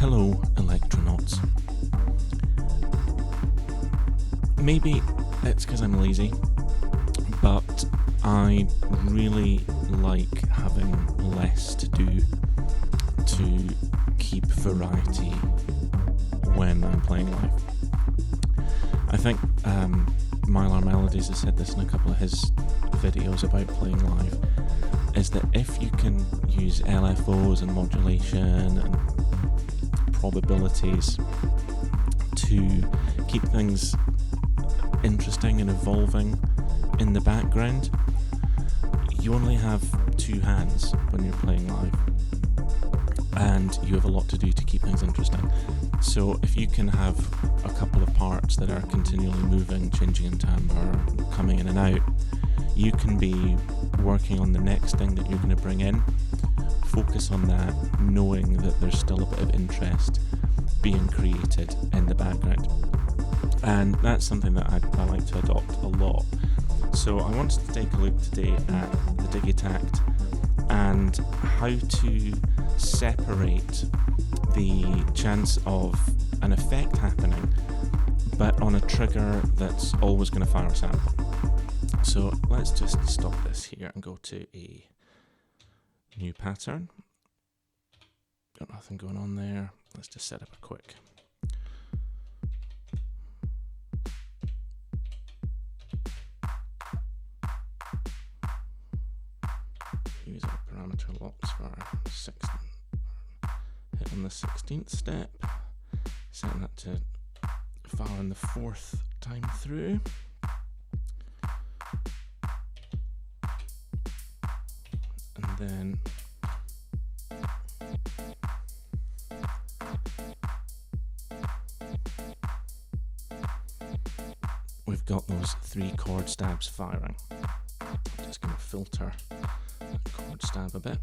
Hello, Elektronauts. Maybe it's because I'm lazy, but I really like having less to do to keep variety when I'm playing live. I think Mylar Melodies has said this in a couple of his videos about playing live, is that if you can use LFOs and modulation and probabilities to keep things interesting and evolving in the background, you only have two hands when you're playing live, and you have a lot to do to keep things interesting. So if you can have a couple of parts that are continually moving, changing in timbre, coming in and out, you can be working on the next thing that you're going to bring in, focus on that, knowing that there's still a bit of interest being created in the background. And that's something that I like to adopt a lot. So I wanted to take a look today at the Digitakt and how to separate the chance of an effect happening, but on a trigger that's always going to fire a sample. So let's just stop this here and go to a new pattern. Got nothing going on there. Let's just set up a quick. Use our parameter locks for hit on the 16th step. Setting that to fire on the 4th time through. And then we've got those 3 chord stabs firing. I'm just going to filter that chord stab a bit.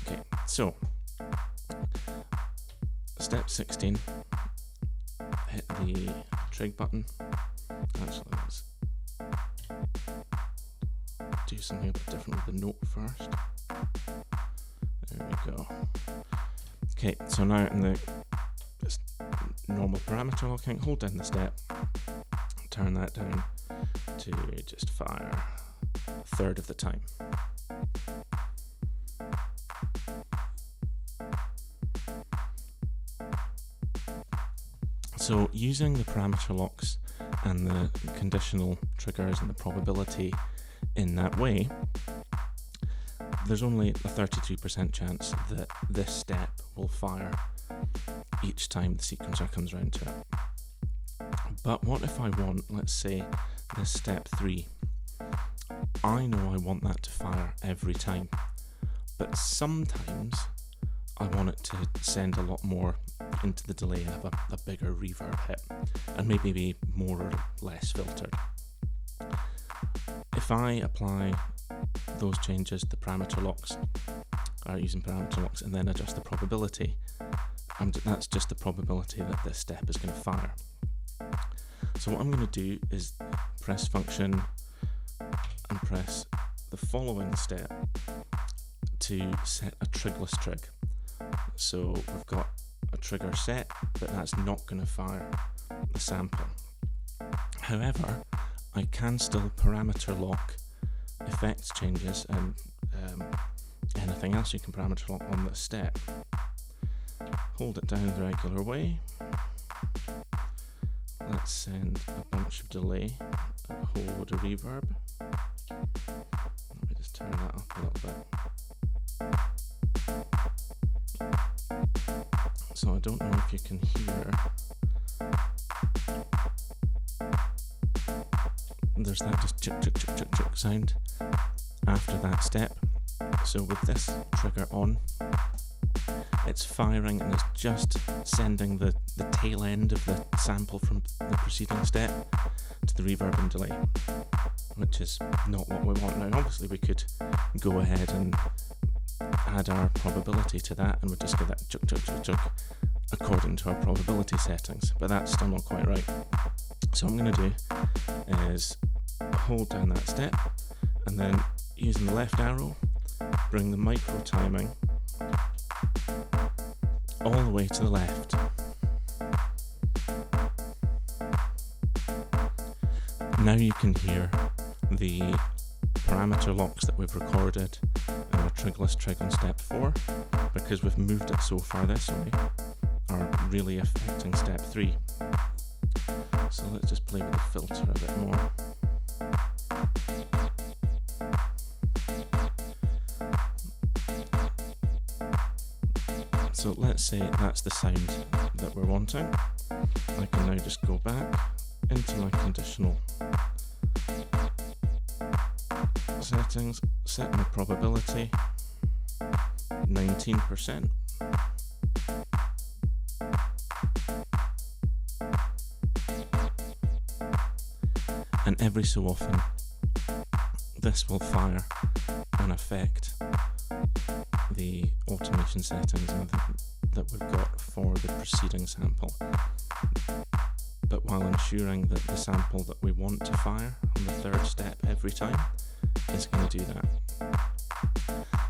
Okay, so step 16, hit the trig button. Actually, let's do something a bit different with the note first. There we go. Okay, so now in the normal parameter locking, hold down the step, turn that down to just fire a third of the time. So using the parameter locks and the conditional triggers and the probability in that way, there's only a 32% chance that this step will fire each time the sequencer comes around to it. But what if I want, let's say, this step 3? I know I want that to fire every time, but sometimes I want it to send a lot more into the delay and have a bigger reverb hit, and maybe be more or less filtered. If I apply those changes, the parameter locks, using parameter locks, and then adjust the probability, that's just the probability that this step is going to fire. So what I'm going to do is press function and press the following step to set a trigless trig. So we've got a trigger set, but that's not going to fire the sample. However, I can still parameter lock effects changes and anything else you can parameter lock on this step. Hold it down the regular way. Let's send a bunch of delay and a whole load of reverb. Let me just turn that up a little bit. So I don't know if you can hear. There's that just chuk chuk chuk chuk chuk sound after that step. So with this trigger on, it's firing and it's just sending the tail end of the sample from the preceding step to the reverb and delay, which is not what we want. Now obviously we could go ahead and add our probability to that, and we'll just get that chuk chuk chuk chuk according to our probability settings, but that's still not quite right. So what I'm going to do is hold down that step and then using the left arrow, bring the microtiming all the way to the left. Now you can hear the parameter locks that we've recorded in our Trigless Trig on step 4, because we've moved it so far this way, are really affecting step 3. So let's just play with the filter a bit more. So let's say that's the sound that we're wanting. I can now just go back into my conditional settings, set my probability 19%. And every so often this will fire and affect the automation settings that we've got for the preceding sample, but while ensuring that the sample that we want to fire on the third step every time is going to do that.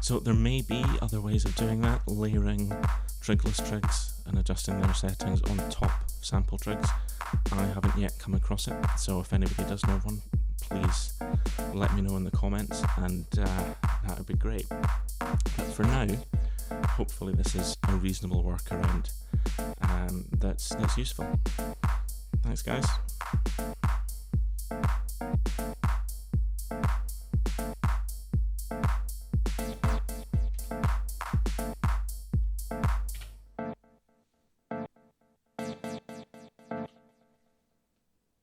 So there may be other ways of doing that, layering Trigless Trigs and adjusting their settings on top of sample trigs. I haven't yet come across it, so if anybody does know one, please let me know in the comments, and that would be great. But for now, hopefully this is a reasonable workaround that's useful. Thanks guys.